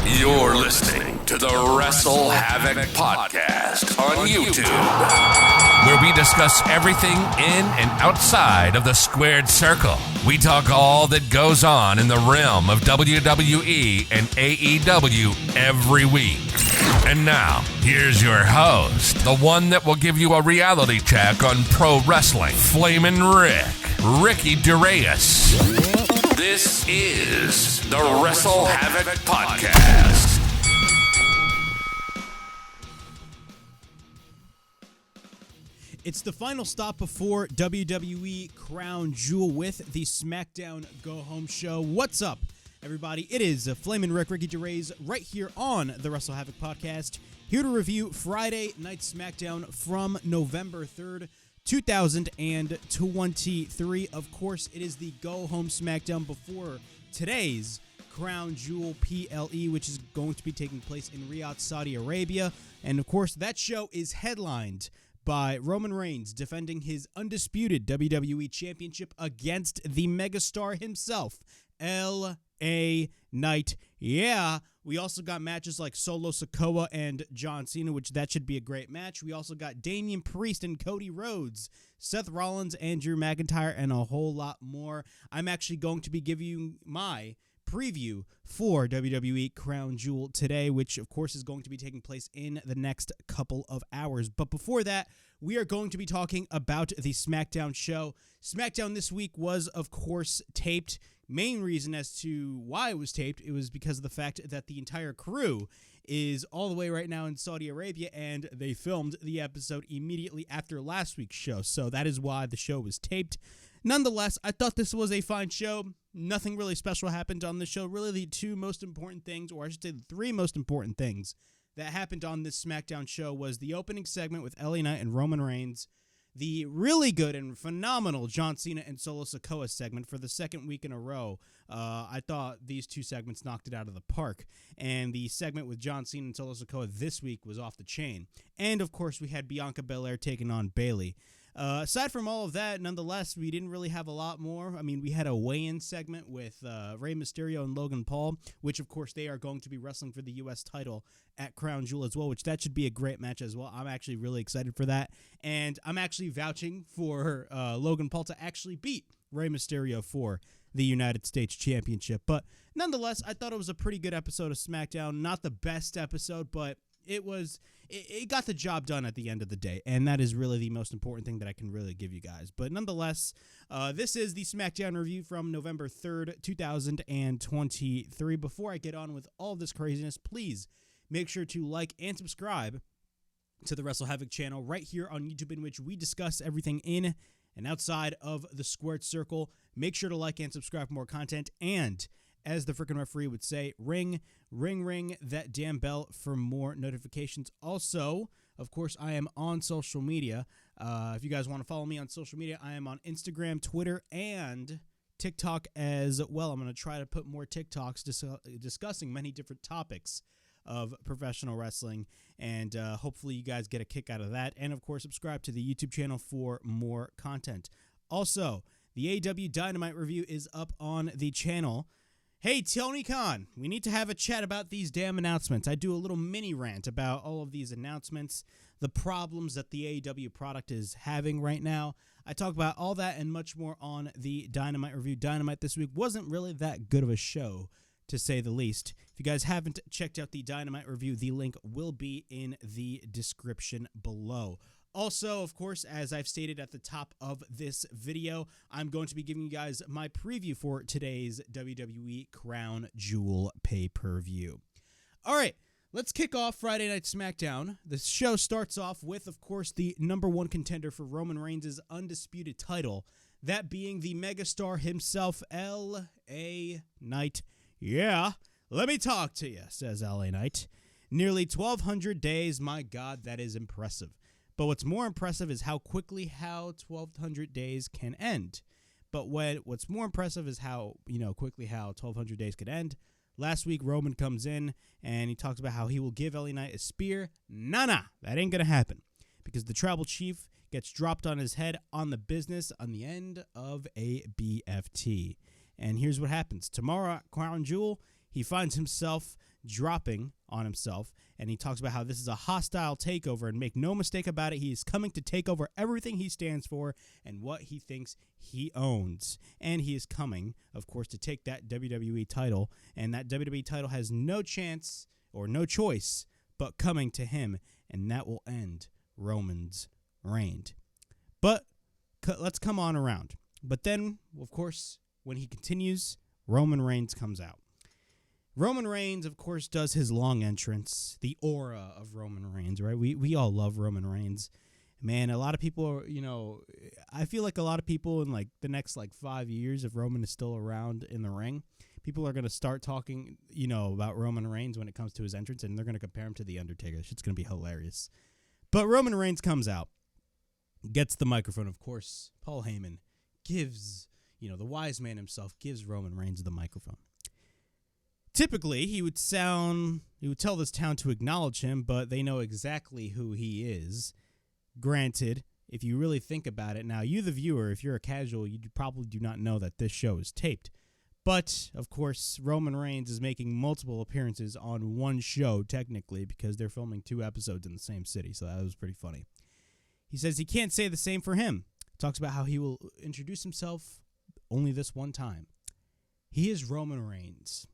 You're listening to the Wrestle Havoc Podcast on YouTube, where we discuss everything in and outside of the squared circle. We talk all that goes on in the realm of WWE and AEW every week. And now, here's your host, the one that will give you a reality check on pro wrestling, Flamin' Ricky DeReyes. This is the Wrestle Havoc Podcast. It's the final stop before WWE Crown Jewel with the SmackDown Go Home show. What's up, everybody? It is Flamin' Ricky DeReyes right here on the Wrestle Havoc Podcast, here to review Friday Night SmackDown from November 3rd, 2023. Of course, it is the Go Home SmackDown before today's Crown Jewel PLE, which is going to be taking place in Riyadh, Saudi Arabia. And of course, that show is headlined by Roman Reigns defending his undisputed WWE Championship against the megastar himself, LA Knight. Yeah, we also got matches like Solo SIkoa and John Cena, which that should be a great match. We also got Damian Priest and Cody Rhodes, Seth Rollins and Drew McIntyre, and a whole lot more. I'm actually going to be giving you my preview for WWE Crown Jewel today, which of course is going to be taking place in the next couple of hours. But before that, we are going to be talking about the SmackDown show. SmackDown this week was, of course, taped. Main reason as to why it was taped, it was because of the fact that the entire crew is all the way right now in Saudi Arabia, and they filmed the episode immediately after last week's show. So that is why the show was taped. Nonetheless, I thought this was a fine show. Nothing really special happened on the show. Really, the two most important things, or I should say the three most important things that happened on this SmackDown show was the opening segment with LA Knight and Roman Reigns, the really good and phenomenal John Cena and Solo SIkoa segment for the second week in a row. I thought these two segments knocked it out of the park. And the segment with John Cena and Solo SIkoa this week was off the chain. And, of course, we had Bianca Belair taking on Bayley. Aside from all of that, nonetheless, we didn't really have a lot more. I mean, we had a weigh-in segment with Rey Mysterio and Logan Paul, which, of course, they are going to be wrestling for the U.S. title at Crown Jewel as well, which that should be a great match as well. I'm actually really excited for that, and I'm actually vouching for Logan Paul to actually beat Rey Mysterio for the United States Championship. But nonetheless, I thought it was a pretty good episode of SmackDown. Not the best episode, but it got the job done at the end of the day, and that is really the most important thing that I can really give you guys. But nonetheless, this is the SmackDown review from November 3rd, 2023. Before I get on with all this craziness, please make sure to like and subscribe to the Wrestle Havoc channel right here on YouTube, in which we discuss everything in and outside of the squared circle. Make sure to like and subscribe for more content, and as the freaking referee would say, ring that damn bell for more notifications. Also, of course, I am on social media. If you guys want to follow me on social media, I am on Instagram, Twitter, and TikTok as well. I'm going to try to put more TikToks discussing many different topics of professional wrestling, and hopefully you guys get a kick out of that. And, of course, subscribe to the YouTube channel for more content. Also, the AEW Dynamite review is up on the channel. Hey, Tony Khan, we need to have a chat about these damn announcements. I do a little mini rant about all of these announcements, the problems that the AEW product is having right now. I talk about all that and much more on the Dynamite review. Dynamite this week wasn't really that good of a show, to say the least. If you guys haven't checked out the Dynamite review, the link will be in the description below. Also, of course, as I've stated at the top of this video, I'm going to be giving you guys my preview for today's WWE Crown Jewel pay-per-view. All right, let's kick off Friday Night SmackDown. The show starts off with, of course, the number one contender for Roman Reigns' undisputed title, that being the megastar himself, LA Knight. Yeah, let me talk to you, says LA Knight. Nearly 1,200 days, my God, that is impressive. But what's more impressive is how quickly 1,200 days can end. But what's more impressive is how, quickly how 1,200 days could end. Last week, Roman comes in, and he talks about how he will give LA Knight a spear. Nah, that ain't going to happen. Because the tribal chief gets dropped on his head on the business on the end of a BFT. And here's what happens. Tomorrow at Crown Jewel, he finds himself dropping on himself, and he talks about how this is a hostile takeover, and make no mistake about it, he is coming to take over everything he stands for and what he thinks he owns. And he is coming, of course, to take that WWE title, and that WWE title has no chance or no choice but coming to him, and that will end Roman's reign. But let's come on around. But then, of course, when he continues, Roman Reigns comes out. Roman Reigns, of course, does his long entrance, the aura of Roman Reigns, right? We all love Roman Reigns. Man, a lot of people are, I feel like a lot of people in like the next 5 years, if Roman is still around in the ring, people are going to start talking, about Roman Reigns when it comes to his entrance, and they're going to compare him to The Undertaker. It's going to be hilarious. But Roman Reigns comes out, gets the microphone. Of course, Paul Heyman gives, the wise man himself gives Roman Reigns the microphone. Typically, he would tell this town to acknowledge him, but they know exactly who he is. Granted, if you really think about it, now you the viewer, if you're a casual, you probably do not know that this show is taped. But, of course, Roman Reigns is making multiple appearances on one show, technically, because they're filming 2 episodes in the same city, so that was pretty funny. He says he can't say the same for him. Talks about how he will introduce himself only this one time. He is Roman Reigns.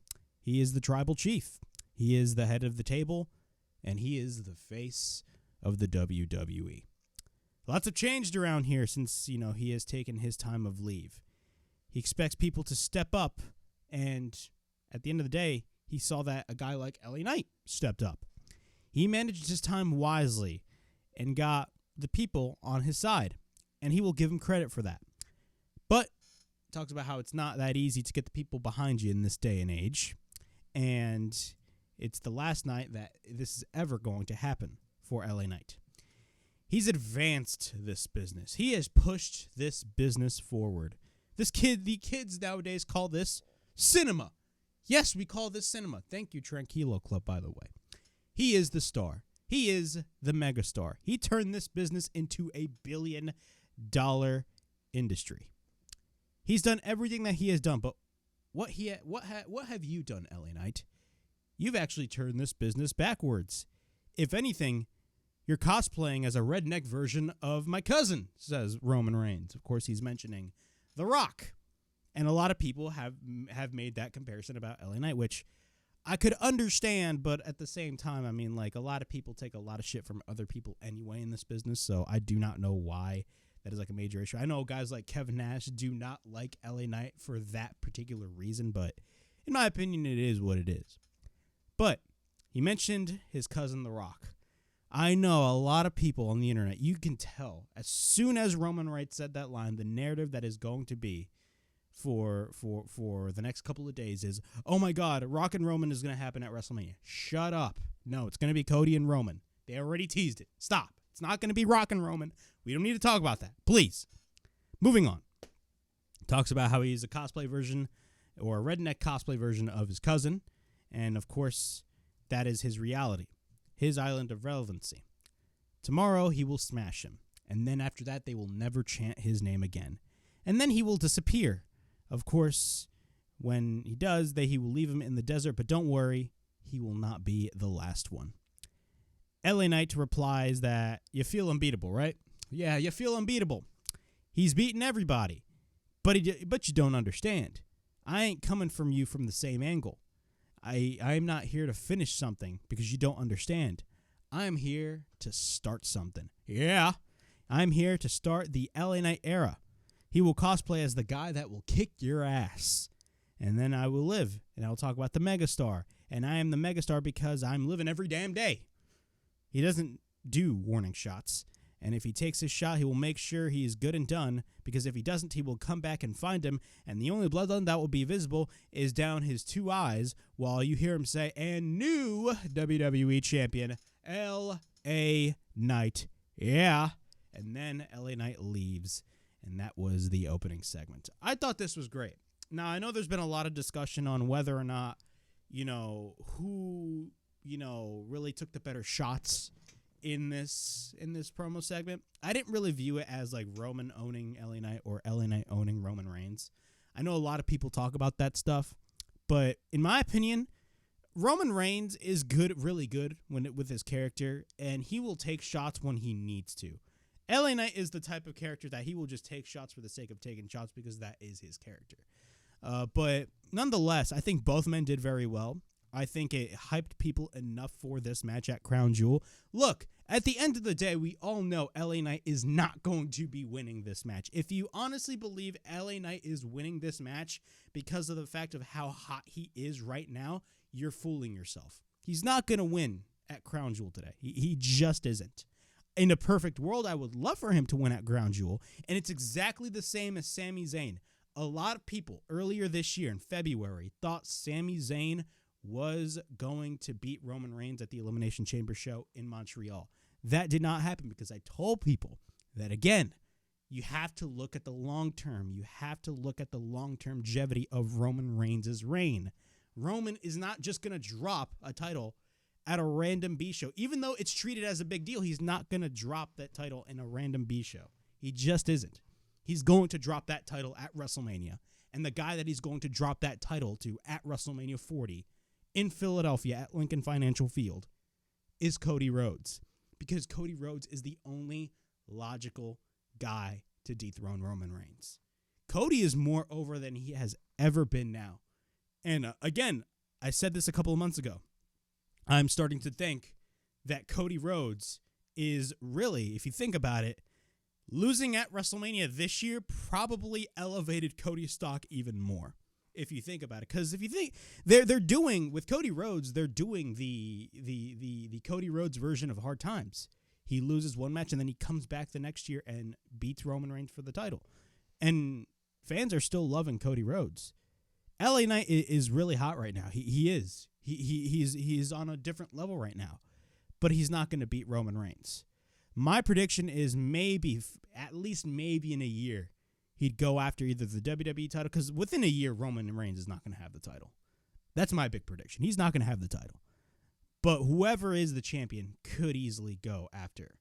He is the tribal chief. He is the head of the table, and he is the face of the WWE. Lots have changed around here since, he has taken his time of leave. He expects people to step up, and at the end of the day, he saw that a guy like LA Knight stepped up. He managed his time wisely and got the people on his side, and he will give him credit for that. But talks about how it's not that easy to get the people behind you in this day and age. And it's the last night that this is ever going to happen for LA Knight. He's advanced this business. He has pushed this business forward. The kids nowadays call this cinema. Yes, we call this cinema. Thank you, Tranquilo Club, by the way. He is the star. He is the megastar. He turned this business into a $1 billion industry. He's done everything that he has done, but what have you done, LA Knight? You've actually turned this business backwards. If anything, you're cosplaying as a redneck version of my cousin, says Roman Reigns. Of course, he's mentioning The Rock. And a lot of people have made that comparison about LA Knight, which I could understand, but at the same time, a lot of people take a lot of shit from other people anyway in this business, so I do not know why that is a major issue. I know guys like Kevin Nash do not like LA Knight for that particular reason, but in my opinion, it is what it is. But he mentioned his cousin, The Rock. I know a lot of people on the internet, you can tell, as soon as Roman Reigns said that line, the narrative that is going to be for the next couple of days is, oh my God, Rock and Roman is going to happen at WrestleMania. Shut up. No, it's going to be Cody and Roman. They already teased it. Stop. It's not going to be Rock and Roman. We don't need to talk about that. Please. Moving on. Talks about how he's a cosplay version or a redneck cosplay version of his cousin. And of course, that is his reality. His island of relevancy. Tomorrow, he will smash him. And then after that, they will never chant his name again. And then he will disappear. Of course, when he does, he will leave him in the desert. But don't worry, he will not be the last one. LA Knight replies that you feel unbeatable, right? Yeah, you feel unbeatable. He's beaten everybody. But you don't understand. I ain't coming from you from the same angle. I am not here to finish something because you don't understand. I'm here to start something. Yeah, I'm here to start the LA Knight era. He will cosplay as the guy that will kick your ass. And then I will live, and I'll talk about the megastar. And I am the megastar because I'm living every damn day. He doesn't do warning shots. And if he takes his shot, he will make sure he is good and done, because if he doesn't, he will come back and find him, and the only bloodline that will be visible is down his 2 eyes, while you hear him say, and new WWE champion, LA Knight. Yeah. And then LA Knight leaves, and that was the opening segment. I thought this was great. Now, I know there's been a lot of discussion on whether or not, who, really took the better shots in this promo segment. I didn't really view it as like Roman owning LA Knight or LA Knight owning Roman Reigns. I know a lot of people talk about that stuff, but in my opinion, Roman Reigns is good, really good with his character, and he will take shots when he needs to. LA Knight is the type of character that he will just take shots for the sake of taking shots because that is his character. But nonetheless, I think both men did very well. I think it hyped people enough for this match at Crown Jewel. Look, at the end of the day, we all know LA Knight is not going to be winning this match. If you honestly believe LA Knight is winning this match because of the fact of how hot he is right now, you're fooling yourself. He's not going to win at Crown Jewel today. He just isn't. In a perfect world, I would love for him to win at Crown Jewel, and it's exactly the same as Sami Zayn. A lot of people earlier this year in February thought Sami Zayn was going to beat Roman Reigns at the Elimination Chamber show in Montreal. That did not happen because I told people that, again, you have to look at the long term. You have to look at the long-term longevity of Roman Reigns' reign. Roman is not just going to drop a title at a random B show. Even though it's treated as a big deal, he's not going to drop that title in a random B show. He just isn't. He's going to drop that title at WrestleMania. And the guy that he's going to drop that title to at WrestleMania 40 in Philadelphia at Lincoln Financial Field is Cody Rhodes. Because Cody Rhodes is the only logical guy to dethrone Roman Reigns. Cody is more over than he has ever been now. And again, I said this a couple of months ago. I'm starting to think that Cody Rhodes is really, if you think about it, losing at WrestleMania this year probably elevated Cody's stock even more. If you think about it, because if you think they're doing with Cody Rhodes, they're doing the Cody Rhodes version of Hard Times. He loses one match and then he comes back the next year and beats Roman Reigns for the title, and fans are still loving Cody Rhodes. LA Knight is really hot right now. He is. He's on a different level right now, but he's not going to beat Roman Reigns. My prediction is at least maybe in a year, he'd go after either the WWE title, because within a year, Roman Reigns is not going to have the title. That's my big prediction. He's not going to have the title. But whoever is the champion could easily go after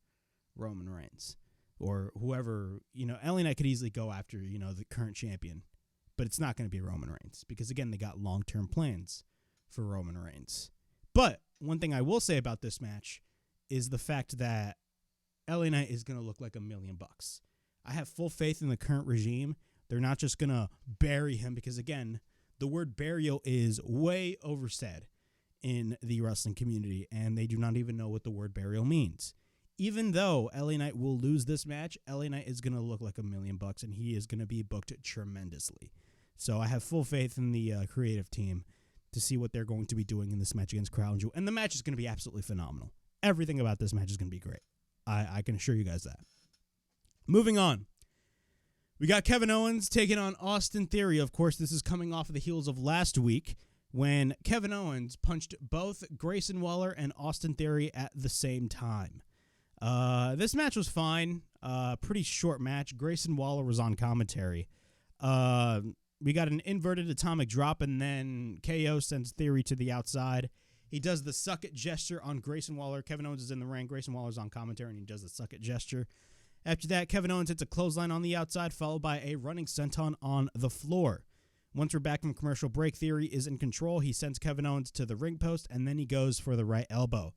Roman Reigns. Or whoever, LA Knight could easily go after, the current champion. But it's not going to be Roman Reigns, because, again, they got long-term plans for Roman Reigns. But one thing I will say about this match is the fact that LA Knight is going to look like $1 million. I have full faith in the current regime. They're not just going to bury him because, again, the word burial is way oversaid in the wrestling community, and they do not even know what the word burial means. Even though LA Knight will lose this match, LA Knight is going to look like $1 million, and he is going to be booked tremendously. So I have full faith in the creative team to see what they're going to be doing in this match against Crown Jewel, and the match is going to be absolutely phenomenal. Everything about this match is going to be great. I can assure you guys that. Moving on, we got Kevin Owens taking on Austin Theory. Of course, this is coming off of the heels of last week when Kevin Owens punched both Grayson Waller and Austin Theory at the same time. This match was fine. Pretty short match. Grayson Waller was on commentary. We got an inverted atomic drop, and then KO sends Theory to the outside. He does the suck it gesture on Grayson Waller. Kevin Owens is in the ring. Grayson Waller's on commentary, and he does the suck it gesture. After that, Kevin Owens hits a clothesline on the outside, followed by a running senton on the floor. Once we're back from commercial break, Theory is in control. He sends Kevin Owens to the ring post, and then he goes for the right elbow.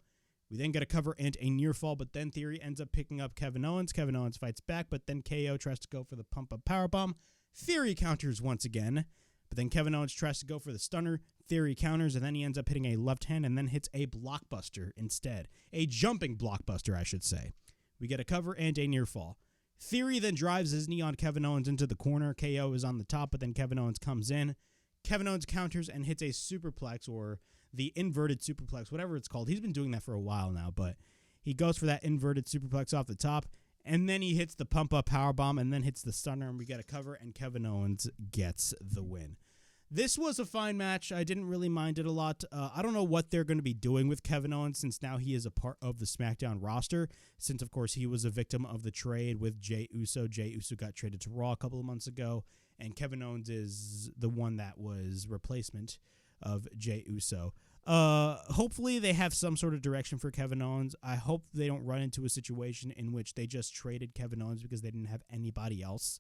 We then get a cover and a near fall, but then Theory ends up picking up Kevin Owens. Kevin Owens fights back, but then KO tries to go for the pump-up powerbomb. Theory counters once again, but then Kevin Owens tries to go for the stunner. Theory counters, and then he ends up hitting a left hand and then hits a blockbuster instead. A jumping blockbuster, I should say. We get a cover and a near fall. Theory then drives his knee on Kevin Owens into the corner. KO is on the top, but then Kevin Owens comes in. Kevin Owens counters and hits a superplex, or the inverted superplex, whatever it's called. He's been doing that for a while now, but he goes for that inverted superplex off the top, and then he hits the pump-up powerbomb and then hits the stunner, and we get a cover, and Kevin Owens gets the win. This was a fine match. I didn't really mind it a lot. I don't know what they're going to be doing with Kevin Owens since now he is a part of the SmackDown roster, since, of course, he was a victim of the trade with Jey Uso. Jey Uso got traded to Raw a couple of months ago, and Kevin Owens is the one that was replacement of Jey Uso. Hopefully they have some sort of direction for Kevin Owens. I hope they don't run into a situation in which they just traded Kevin Owens because they didn't have anybody else.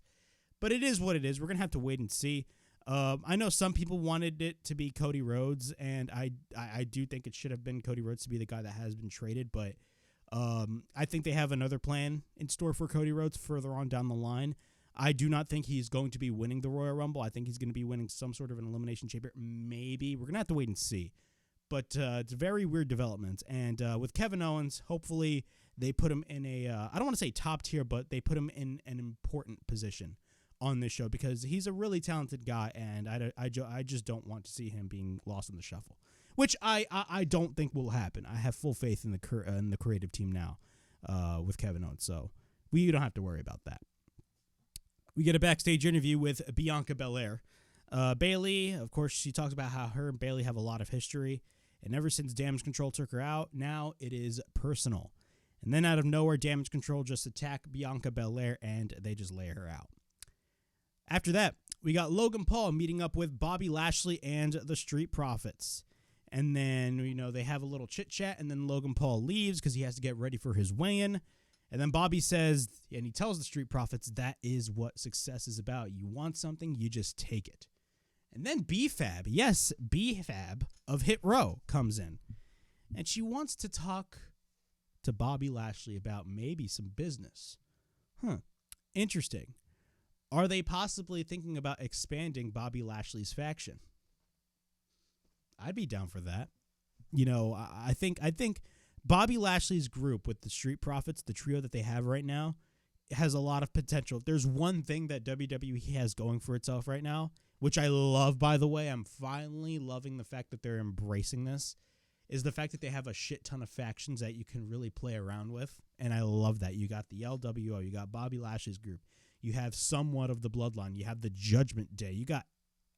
But it is what it is. We're going to have to wait and see. I know some people wanted it to be Cody Rhodes, and I do think it should have been Cody Rhodes to be the guy that has been traded, but I think they have another plan in store for Cody Rhodes further on down the line. I do not think he's going to be winning the Royal Rumble. I think he's going to be winning some sort of an Elimination Chamber. Maybe. We're going to have to wait and see. But it's a very weird development. And with Kevin Owens, hopefully they put him in a, I don't want to say top tier, but they put him in an important position on this show because he's a really talented guy, and I just don't want to see him being lost in the shuffle, which I don't think will happen. I have full faith in the creative team now with Kevin Owens, so we don't have to worry about that. We get a backstage interview with Bianca Belair. Bayley, of course, she talks about how her and Bayley have a lot of history, and ever since Damage Control took her out, now it is personal. And then out of nowhere, Damage Control just attack Bianca Belair, and they just lay her out. After that, we got Logan Paul meeting up with Bobby Lashley and the Street Profits. And then, they have a little chit-chat, and then Logan Paul leaves because he has to get ready for his weigh-in. And then Bobby says, and he tells the Street Profits, that is what success is about. You want something, you just take it. And then B-Fab, yes, B-Fab of Hit Row comes in. And she wants to talk to Bobby Lashley about maybe some business. Interesting. Are they possibly thinking about expanding Bobby Lashley's faction? I'd be down for that. I think Bobby Lashley's group with the Street Profits, the trio that they have right now, has a lot of potential. If there's one thing that WWE has going for itself right now, which I love, by the way, I'm finally loving the fact that they're embracing this, is the fact that they have a shit ton of factions that you can really play around with, and I love that. You got the LWO, you got Bobby Lashley's group, you have somewhat of the Bloodline, you have the Judgment Day, you got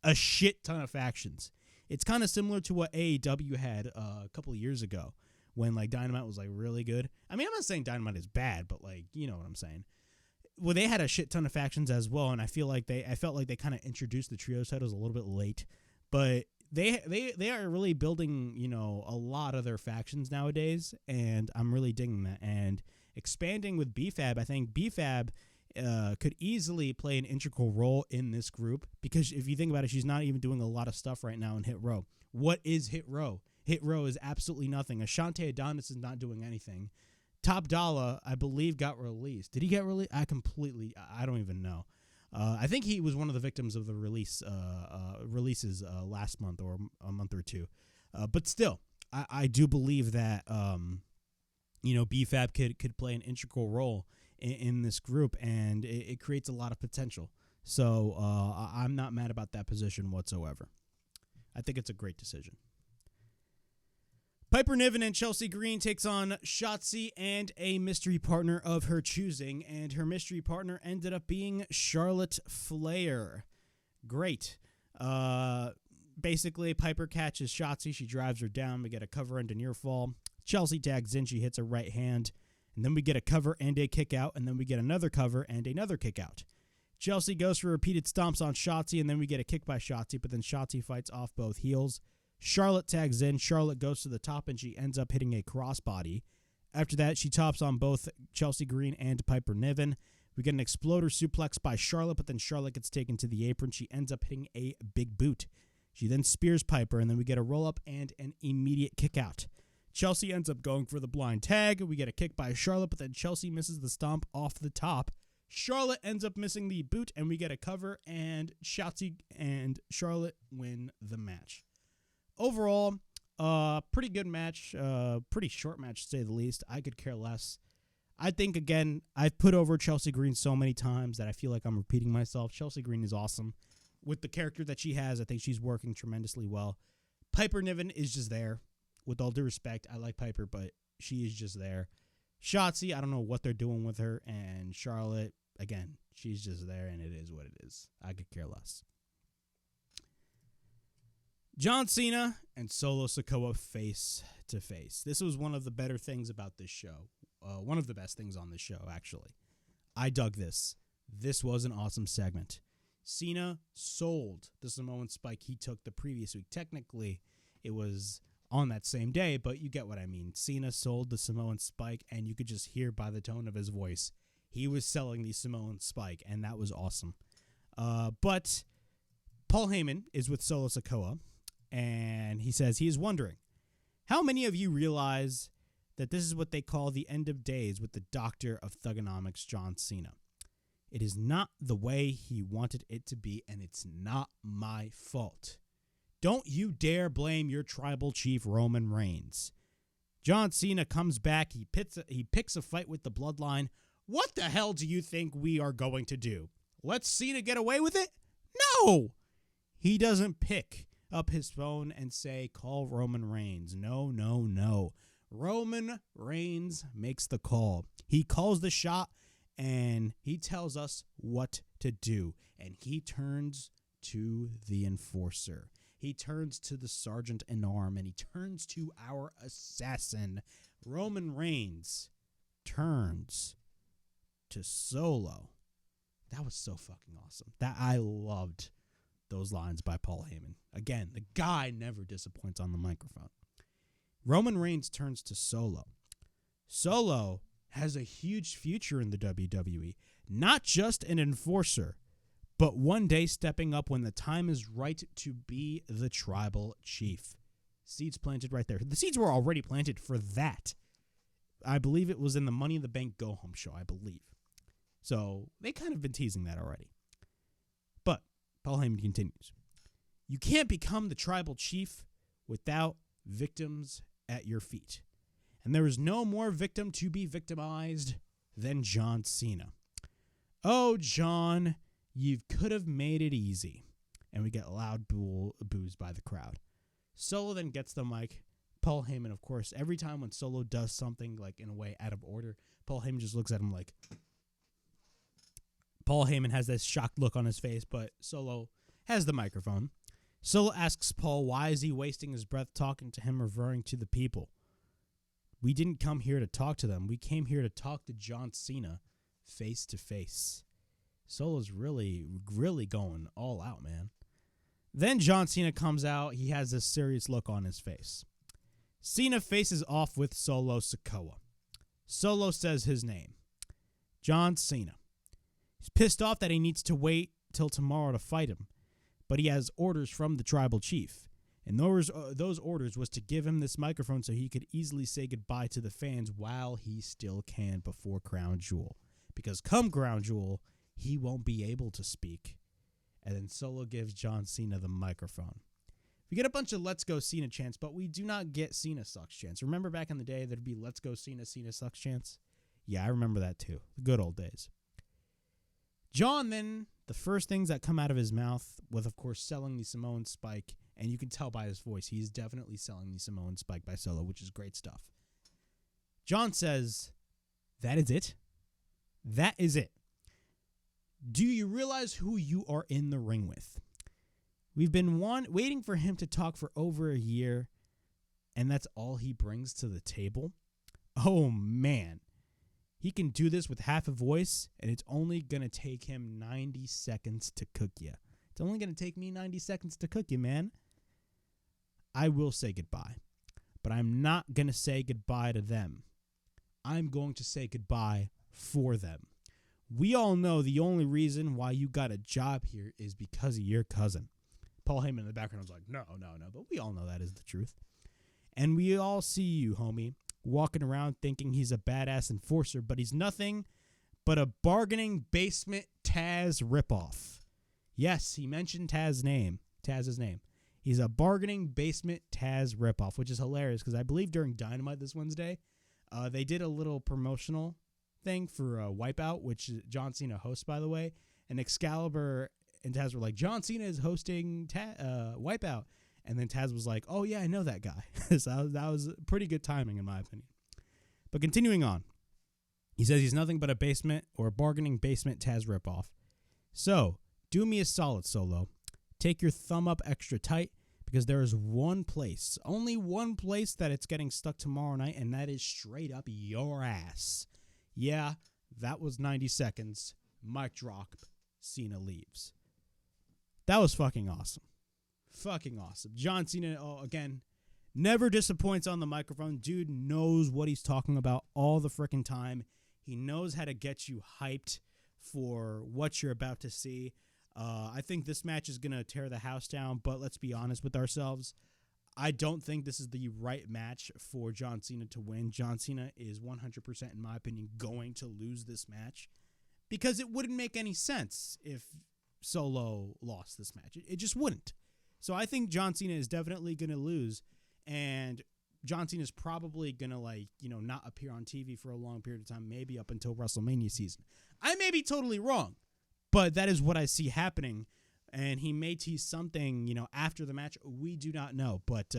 a shit ton of factions. It's kind of similar to what AEW had a couple of years ago, when Dynamite was really good. I mean, I'm not saying Dynamite is bad, but you know what I'm saying. Well, they had a shit ton of factions as well, and I felt like they kind of introduced the trios titles a little bit late, but they are really building a lot of their factions nowadays, and I'm really digging that. And expanding with B-Fab, I think B-Fab could easily play an integral role in this group, because if you think about it, she's not even doing a lot of stuff right now in Hit Row. What is Hit Row? Hit Row is absolutely nothing. Ashante Adonis is not doing anything. Top Dollar, I believe, got released. Did he get released? I don't even know. I think he was one of the victims of the releases last month or a month or two. But still, I do believe that B-Fab could play an integral role in this group, and it creates a lot of potential. So I'm not mad about that position whatsoever. I think it's a great decision. Piper Niven and Chelsea Green takes on Shotzi and a mystery partner of her choosing, and her mystery partner ended up being Charlotte Flair. Great. Basically, Piper catches Shotzi. She drives her down. We get a cover and a near fall. Chelsea tags in. She hits a right hand. And then we get a cover and a kick out. And then we get another cover and another kick out. Chelsea goes for repeated stomps on Shotzi. And then we get a kick by Shotzi. But then Shotzi fights off both heels. Charlotte tags in. Charlotte goes to the top. And she ends up hitting a crossbody. After that, she tops on both Chelsea Green and Piper Niven. We get an exploder suplex by Charlotte. But then Charlotte gets taken to the apron. She ends up hitting a big boot. She then spears Piper. And then we get a roll-up and an immediate kick out. Chelsea ends up going for the blind tag. We get a kick by Charlotte, but then Chelsea misses the stomp off the top. Charlotte ends up missing the boot, and we get a cover, and Shotzi and Charlotte win the match. Overall, pretty good match. Pretty short match, to say the least. I could care less. I think, again, I've put over Chelsea Green so many times that I feel like I'm repeating myself. Chelsea Green is awesome. With the character that she has, I think she's working tremendously well. Piper Niven is just there. With all due respect, I like Piper, but she is just there. Shotzi, I don't know what they're doing with her. And Charlotte, again, she's just there, and it is what it is. I could care less. John Cena and Solo SIkoa face to face. This was one of the better things about this show. One of the best things on this show, actually. I dug this. This was an awesome segment. Cena sold the Samoan spike he took the previous week. Technically, it was on that same day, but you get what I mean. Cena sold the Samoan spike, and you could just hear by the tone of his voice, he was selling the Samoan spike, and that was awesome. But Paul Heyman is with Solo SIkoa, and he says he is wondering, how many of you realize that this is what they call the end of days with the doctor of thugonomics, John Cena? It is not the way he wanted it to be, and it's not my fault. Don't you dare blame your tribal chief, Roman Reigns. John Cena comes back. He picks a fight with the Bloodline. What the hell do you think we are going to do? Let Cena get away with it? No! He doesn't pick up his phone and say, call Roman Reigns. No, no, no. Roman Reigns makes the call. He calls the shot, and he tells us what to do. And he turns to the enforcer. He turns to the sergeant-in-arm, and he turns to our assassin. Roman Reigns turns to Solo. That was so fucking awesome. That I loved those lines by Paul Heyman. Again, the guy never disappoints on the microphone. Roman Reigns turns to Solo. Solo has a huge future in the WWE. Not just an enforcer, but one day stepping up when the time is right to be the tribal chief. Seeds planted right there. The seeds were already planted for that. I believe it was in the Money in the Bank Go Home show, I believe. So they kind of been teasing that already. But Paul Heyman continues. You can't become the tribal chief without victims at your feet. And there is no more victim to be victimized than John Cena. Oh, John, you could have made it easy. And we get loud boos by the crowd. Solo then gets the mic. Paul Heyman, of course, every time when Solo does something like in a way out of order, Paul Heyman just looks at him like... Paul Heyman has this shocked look on his face, but Solo has the microphone. Solo asks Paul why is he wasting his breath talking to him, referring to the people. We didn't come here to talk to them. We came here to talk to John Cena face to face. Solo's really, really going all out, man. Then John Cena comes out. He has this serious look on his face. Cena faces off with Solo SIkoa. Solo says his name. John Cena. He's pissed off that he needs to wait till tomorrow to fight him, but he has orders from the tribal chief, and those orders was to give him this microphone so he could easily say goodbye to the fans while he still can before Crown Jewel, because come Crown Jewel, he won't be able to speak. And then Solo gives John Cena the microphone. We get a bunch of Let's Go Cena chants, but we do not get Cena sucks chants. Remember back in the day there'd be Let's Go Cena, Cena sucks chants? Yeah, I remember that too. The good old days. John then, the first things that come out of his mouth with, of course, selling the Samoan Spike, and you can tell by his voice, he's definitely selling the Samoan Spike by Solo, which is great stuff. John says, that is it? That is it. Do you realize who you are in the ring with? We've been waiting for him to talk for over a year, and that's all he brings to the table? Oh, man. He can do this with half a voice, and it's only going to take him 90 seconds to cook you. It's only going to take me 90 seconds to cook you, man. I will say goodbye, but I'm not going to say goodbye to them. I'm going to say goodbye for them. We all know the only reason why you got a job here is because of your cousin. Paul Heyman in the background was like, no, but we all know that is the truth. And we all see you, homie, walking around thinking he's a badass enforcer, but he's nothing but a bargaining basement Taz ripoff. Yes, he mentioned Taz's name. He's a bargaining basement Taz ripoff, which is hilarious because I believe during Dynamite this Wednesday, they did a little promotional thing for Wipeout, which John Cena hosts, by the way, and Excalibur and Taz were like, John Cena is hosting Wipeout. And then Taz was like, oh, yeah, I know that guy. So that was pretty good timing, in my opinion. But continuing on, he says he's nothing but a basement or a bargaining basement Taz ripoff. So do me a solid, Solo. Take your thumb up extra tight because there is one place, only one place that it's getting stuck tomorrow night, and that is straight up your ass. Yeah, that was 90 seconds. Mic drop. Cena leaves. That was fucking awesome. Fucking awesome. John Cena, again, never disappoints on the microphone. Dude knows what he's talking about all the freaking time. He knows how to get you hyped for what you're about to see. I think this match is going to tear the house down, but let's be honest with ourselves. I don't think this is the right match for John Cena to win. John Cena is 100%, in my opinion, going to lose this match because it wouldn't make any sense if Solo lost this match. It just wouldn't. So I think John Cena is definitely going to lose, and John Cena is probably going to, not appear on TV for a long period of time, maybe up until WrestleMania season. I may be totally wrong, but that is what I see happening, and he may tease something, after the match. We do not know, but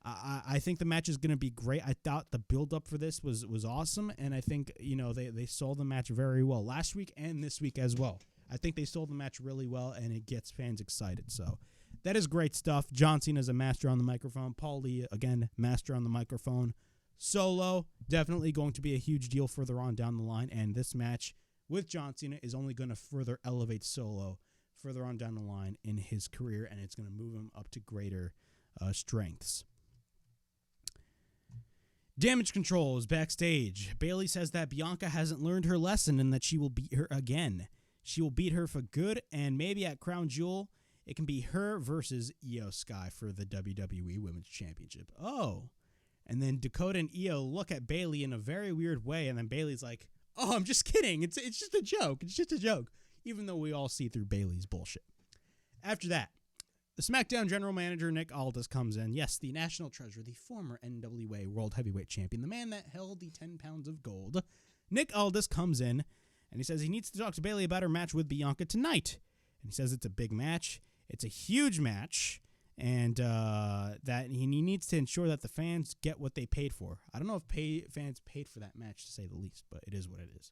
I think the match is going to be great. I thought the build-up for this was awesome, and I think, they sold the match very well last week and this week as well. I think they sold the match really well, and it gets fans excited, so that is great stuff. John Cena is a master on the microphone. Paul Lee, again, master on the microphone. Solo, definitely going to be a huge deal further on down the line, and this match with John Cena is only going to further elevate Solo further on down the line in his career, and it's going to move him up to greater strengths. Damage Control is backstage. Bayley says that Bianca hasn't learned her lesson and that she will beat her again. She will beat her for good, and maybe at Crown Jewel, it can be her versus Io Sky for the WWE Women's Championship. Oh. And then Dakota and Io look at Bayley in a very weird way, and then Bayley's like, oh, I'm just kidding. It's just a joke. It's just a joke. Even though we all see through Bayley's bullshit. After that, the SmackDown General Manager Nick Aldis comes in. Yes, the National Treasure, the former NWA World Heavyweight Champion, the man that held the 10 pounds of gold. Nick Aldis comes in, and he says he needs to talk to Bayley about her match with Bianca tonight. And he says it's a big match. It's a huge match. And that he needs to ensure that the fans get what they paid for. I don't know if fans paid for that match, to say the least, but it is what it is.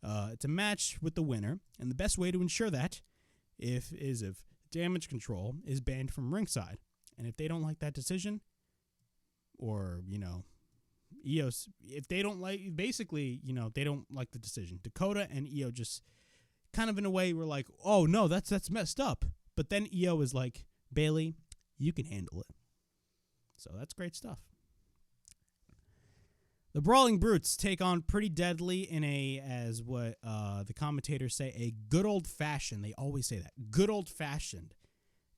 It's a match with the winner, and the best way to ensure that if Damage Control is banned from ringside. And if they don't like that decision, or, Io's, if they don't like, basically, they don't like the decision. Dakota and Io just kind of in a way were like, oh, no, that's messed up. But then Io is like, Bayley, you can handle it. So that's great stuff. The Brawling Brutes take on Pretty Deadly in as what the commentators say, a good old-fashioned, they always say that, good old-fashioned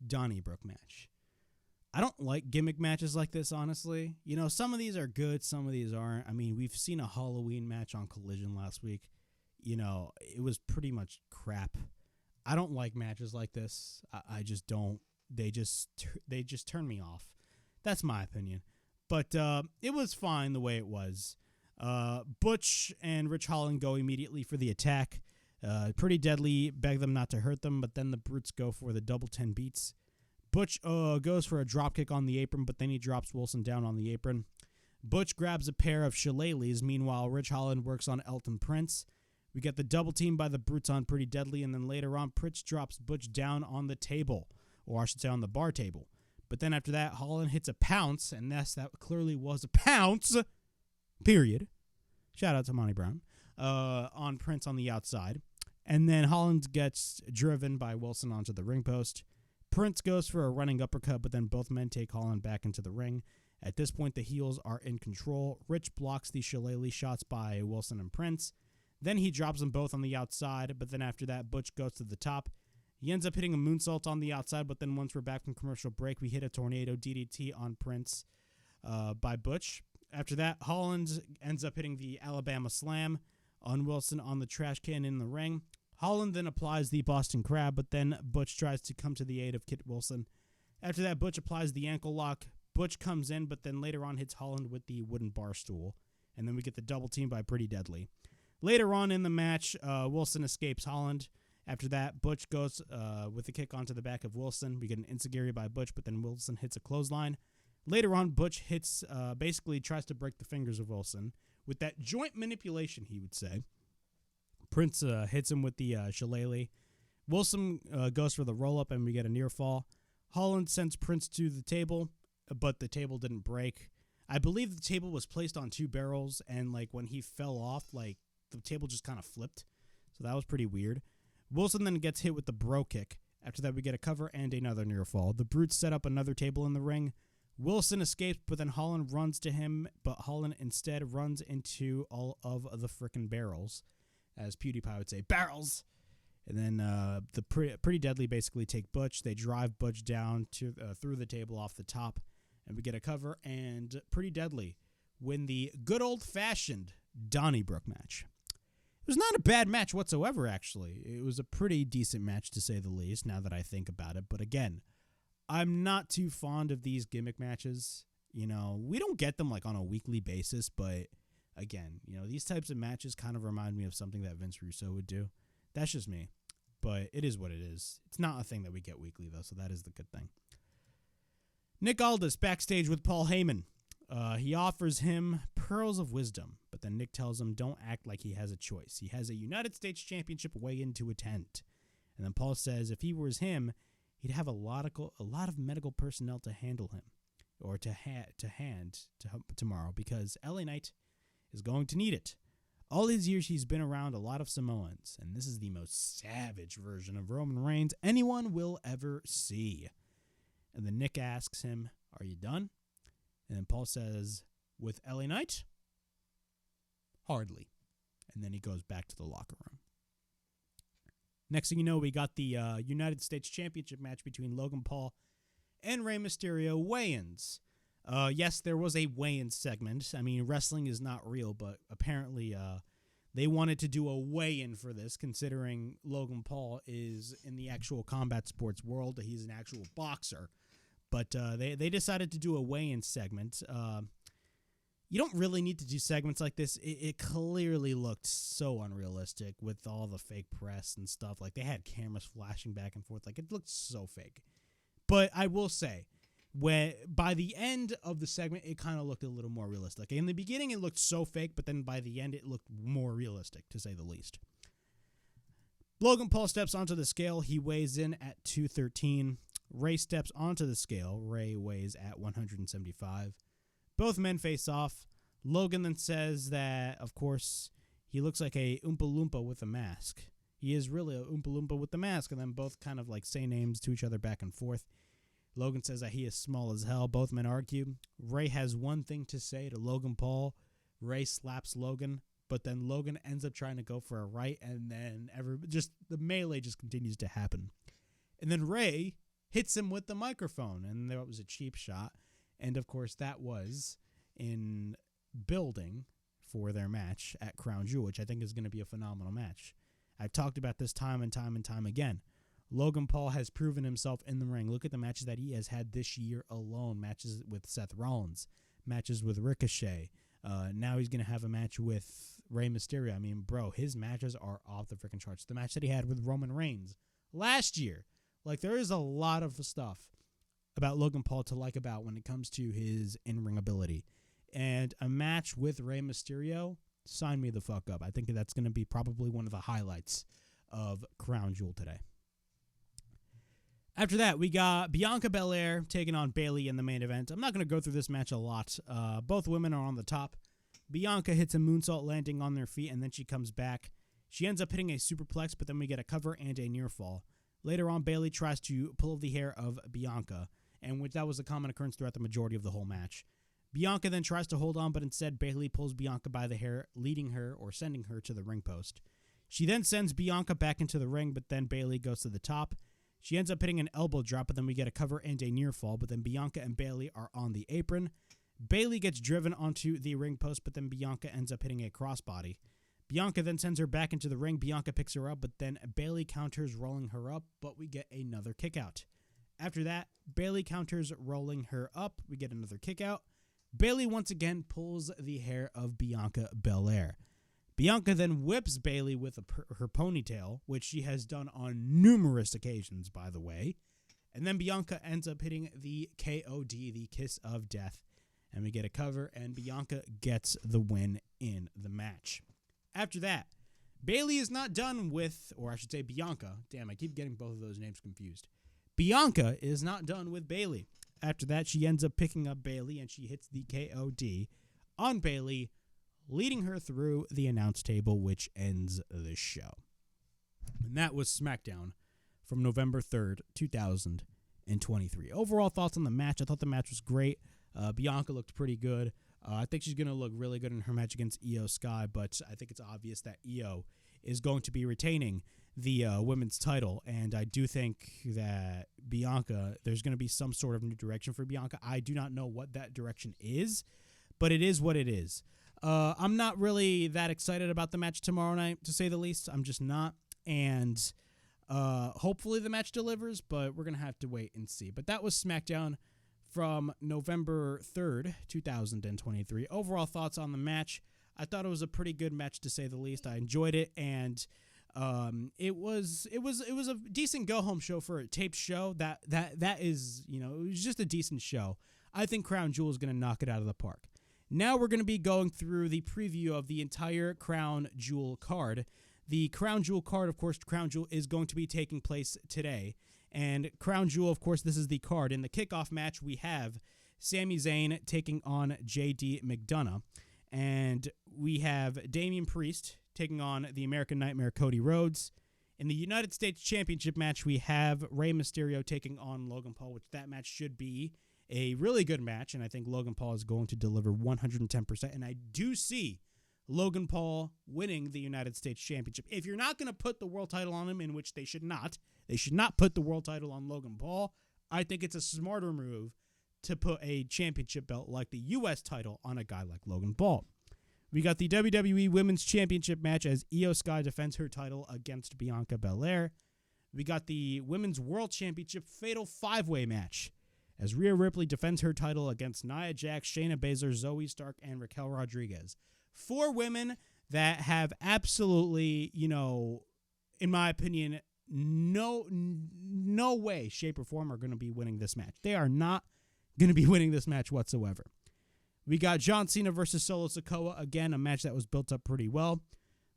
Donnybrook match. I don't like gimmick matches like this, honestly. Some of these are good, some of these aren't. I mean, we've seen a Halloween match on Collision last week. It was pretty much crap. I don't like matches like this. I just don't. They just turn me off. That's my opinion. But it was fine the way it was. Butch and Rich Holland go immediately for the attack. Pretty Deadly beg them not to hurt them, but then the Brutes go for the double 10 beats. Butch goes for a dropkick on the apron, but then he drops Wilson down on the apron. Butch grabs a pair of shillelaghs. Meanwhile, Rich Holland works on Elton Prince. We get the double team by the Brutes on Pretty Deadly, and then later on, Prince drops Butch down on the table, or I should say on the bar table. But then after that, Holland hits a pounce, and that clearly was a pounce, period. Shout out to Monty Brown, on Prince on the outside. And then Holland gets driven by Wilson onto the ring post. Prince goes for a running uppercut, but then both men take Holland back into the ring. At this point, the heels are in control. Rich blocks the shillelagh shots by Wilson and Prince. Then he drops them both on the outside, but then after that, Butch goes to the top. He ends up hitting a moonsault on the outside, but then once we're back from commercial break, we hit a tornado DDT on Prince by Butch. After that, Holland ends up hitting the Alabama Slam on Wilson on the trash can in the ring. Holland then applies the Boston Crab, but then Butch tries to come to the aid of Kit Wilson. After that, Butch applies the ankle lock. Butch comes in, but then later on hits Holland with the wooden bar stool. And then we get the double team by Pretty Deadly. Later on in the match, Wilson escapes Holland. After that, Butch goes with a kick onto the back of Wilson. We get an enziguri by Butch, but then Wilson hits a clothesline. Later on, Butch hits, basically tries to break the fingers of Wilson with that joint manipulation, he would say. Prince hits him with the shillelagh. Wilson goes for the roll-up, and we get a near fall. Holland sends Prince to the table, but the table didn't break. I believe the table was placed on two barrels, and when he fell off, the table just kind of flipped. So that was pretty weird. Wilson then gets hit with the bro kick. After that, we get a cover and another near fall. The Brutes set up another table in the ring. Wilson escapes, but then Holland runs to him, but Holland instead runs into all of the frickin' barrels. As PewDiePie would say, barrels! And then the Pretty Deadly basically take Butch. They drive Butch down to through the table off the top, and we get a cover. And Pretty Deadly win the good old-fashioned Donnybrook match. It was not a bad match whatsoever, actually. It was a pretty decent match, to say the least, now that I think about it. But again, I'm not too fond of these gimmick matches. You know, we don't get them like on a weekly basis, but again, you know, these types of matches kind of remind me of something that Vince Russo would do. That's just me, but it is what it is. It's not a thing that we get weekly, though, so that is the good thing. Nick Aldis backstage with Paul Heyman. He offers him pearls of wisdom, but then Nick tells him don't act like he has a choice. He has a United States Championship weigh-in to attend. And then Paul says if he was him, he'd have a lot of medical personnel to handle him, or to hand tomorrow, because LA Knight is going to need it. All his years, he's been around a lot of Samoans, and this is the most savage version of Roman Reigns anyone will ever see. And then Nick asks him, are you done? And then Paul says, with LA Knight? Hardly. And then he goes back to the locker room. Next thing you know, we got the United States Championship match between Logan Paul and Rey Mysterio weigh-ins. Yes, there was a weigh-in segment. I mean, wrestling is not real, but apparently they wanted to do a weigh-in for this, considering Logan Paul is in the actual combat sports world. He's an actual boxer. But they decided to do a weigh-in segment. You don't really need to do segments like this. It clearly looked so unrealistic with all the fake press and stuff. Like, they had cameras flashing back and forth. Like, it looked so fake. But I will say, by the end of the segment, it kind of looked a little more realistic. In the beginning, it looked so fake, but then by the end, it looked more realistic, to say the least. Logan Paul steps onto the scale. He weighs in at 213. Rey steps onto the scale. Rey weighs at 175. Both men face off. Logan then says that, of course, he looks like a Oompa Loompa with a mask. He is really a Oompa Loompa with the mask, and then both kind of like say names to each other back and forth. Logan says that he is small as hell. Both men argue. Rey has one thing to say to Logan Paul. Rey slaps Logan, but then Logan ends up trying to go for a right, and then the melee just continues to happen. And then Rey hits him with the microphone, and that was a cheap shot. And, of course, that was in building for their match at Crown Jewel, which I think is going to be a phenomenal match. I've talked about this time and time and time again. Logan Paul has proven himself in the ring. Look at the matches that he has had this year alone. Matches with Seth Rollins, matches with Ricochet. Now he's going to have a match with Rey Mysterio. I mean, bro, his matches are off the freaking charts. The match that he had with Roman Reigns last year. Like, there is a lot of stuff about Logan Paul to like about when it comes to his in-ring ability. And a match with Rey Mysterio, sign me the fuck up. I think that's going to be probably one of the highlights of Crown Jewel today. After that, we got Bianca Belair taking on Bayley in the main event. I'm not going to go through this match a lot. Both women are on the top. Bianca hits a moonsault landing on their feet, and then she comes back. She ends up hitting a superplex, but then we get a cover and a near fall. Later on, Bayley tries to pull the hair of Bianca, and that was a common occurrence throughout the majority of the whole match. Bianca then tries to hold on, but instead Bayley pulls Bianca by the hair, leading her or sending her to the ring post. She then sends Bianca back into the ring, but then Bayley goes to the top. She ends up hitting an elbow drop, but then we get a cover and a near fall, but then Bianca and Bayley are on the apron. Bayley gets driven onto the ring post, but then Bianca ends up hitting a crossbody. Bianca then sends her back into the ring. Bianca picks her up, but then Bayley counters rolling her up, but we get another kick out. After that, Bayley counters rolling her up. We get another kick out. Bayley once again pulls the hair of Bianca Belair. Bianca then whips Bayley with her ponytail, which she has done on numerous occasions, by the way. And then Bianca ends up hitting the KOD, the Kiss of Death. And we get a cover, and Bianca gets the win in the match. After that, Bayley is not done with, or I should say Bianca. Damn, I keep getting both of those names confused. Bianca is not done with Bayley. After that, she ends up picking up Bayley, and she hits the KOD on Bayley, leading her through the announce table, which ends the show. And that was SmackDown from November 3rd, 2023. Overall thoughts on the match. I thought the match was great. Bianca looked pretty good. I think she's going to look really good in her match against Io Sky, but I think it's obvious that Io is going to be retaining the women's title, and I do think that Bianca, there's going to be some sort of new direction for Bianca. I do not know what that direction is, but it is what it is. I'm not really that excited about the match tomorrow night, to say the least. I'm just not, and hopefully the match delivers, but we're going to have to wait and see. But that was SmackDown from November 3rd, 2023. Overall thoughts on the match: I thought it was a pretty good match, to say the least. I enjoyed it, and it was a decent go home show for a taped show. That is, it was just a decent show. I think Crown Jewel is going to knock it out of the park. Now we're going to be going through the preview of the entire Crown Jewel card. The Crown Jewel card, of course, Crown Jewel is going to be taking place today. And Crown Jewel, of course, this is the card. In the kickoff match, we have Sami Zayn taking on J.D. McDonough. And we have Damian Priest taking on the American Nightmare Cody Rhodes. In the United States Championship match, we have Rey Mysterio taking on Logan Paul, which that match should be a really good match, and I think Logan Paul is going to deliver 110%, and I do see Logan Paul winning the United States Championship. If you're not going to put the world title on him, in which they should not put the world title on Logan Paul, I think it's a smarter move to put a championship belt like the U.S. title on a guy like Logan Paul. We got the WWE Women's Championship match as Io Sky defends her title against Bianca Belair. We got the Women's World Championship Fatal 5-Way match as Rhea Ripley defends her title against Nia Jax, Shayna Baszler, Zoe Stark, and Raquel Rodriguez. 4 women that have absolutely, in my opinion, no way, shape, or form are going to be winning this match. They are not going to be winning this match whatsoever. We got John Cena versus Solo SIkoa, again, a match that was built up pretty well.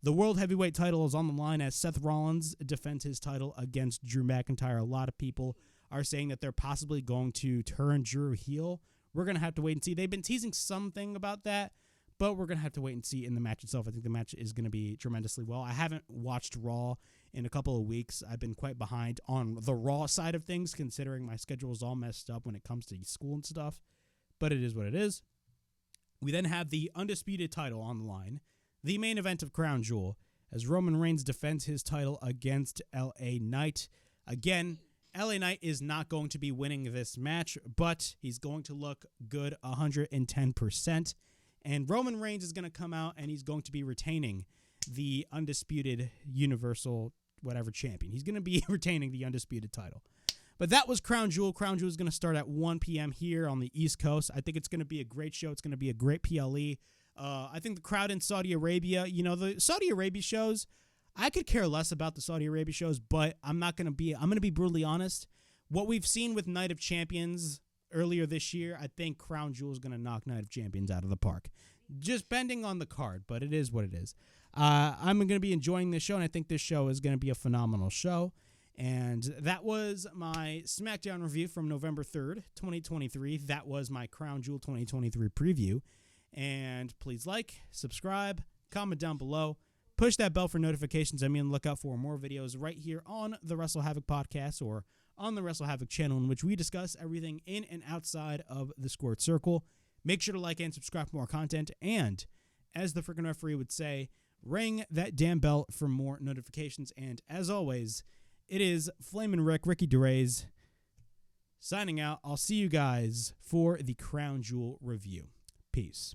The World Heavyweight title is on the line as Seth Rollins defends his title against Drew McIntyre. A lot of people are saying that they're possibly going to turn Drew heel. We're going to have to wait and see. They've been teasing something about that, but we're going to have to wait and see in the match itself. I think the match is going to be tremendously well. I haven't watched Raw in a couple of weeks. I've been quite behind on the Raw side of things, considering my schedule is all messed up when it comes to school and stuff, but it is what it is. We then have the Undisputed title on the line, the main event of Crown Jewel, as Roman Reigns defends his title against LA Knight. Again, LA Knight is not going to be winning this match, but he's going to look good 110%. And Roman Reigns is going to come out and he's going to be retaining the Undisputed Universal whatever champion. He's going to be retaining the Undisputed title. But that was Crown Jewel. Crown Jewel is going to start at 1 p.m. here on the East Coast. I think it's going to be a great show. It's going to be a great PLE. I think the crowd in Saudi Arabia, the Saudi Arabia shows, I could care less about the Saudi Arabia shows, but I'm going to be brutally honest. What we've seen with Night of Champions earlier this year, I think Crown Jewel is going to knock Night of Champions out of the park. Just bending on the card, but it is what it is. I'm going to be enjoying this show, and I think this show is going to be a phenomenal show. And that was my SmackDown review from November 3rd, 2023. That was my Crown Jewel 2023 preview. And please like, subscribe, comment down below, push that bell for notifications. Look out for more videos right here on the Wrestle Havoc podcast or on the Wrestle Havoc channel, in which we discuss everything in and outside of the Squared Circle. Make sure to like and subscribe for more content. And as the freaking referee would say, ring that damn bell for more notifications. And as always, it is Flamin' Ricky DeRays signing out. I'll see you guys for the Crown Jewel review. Peace.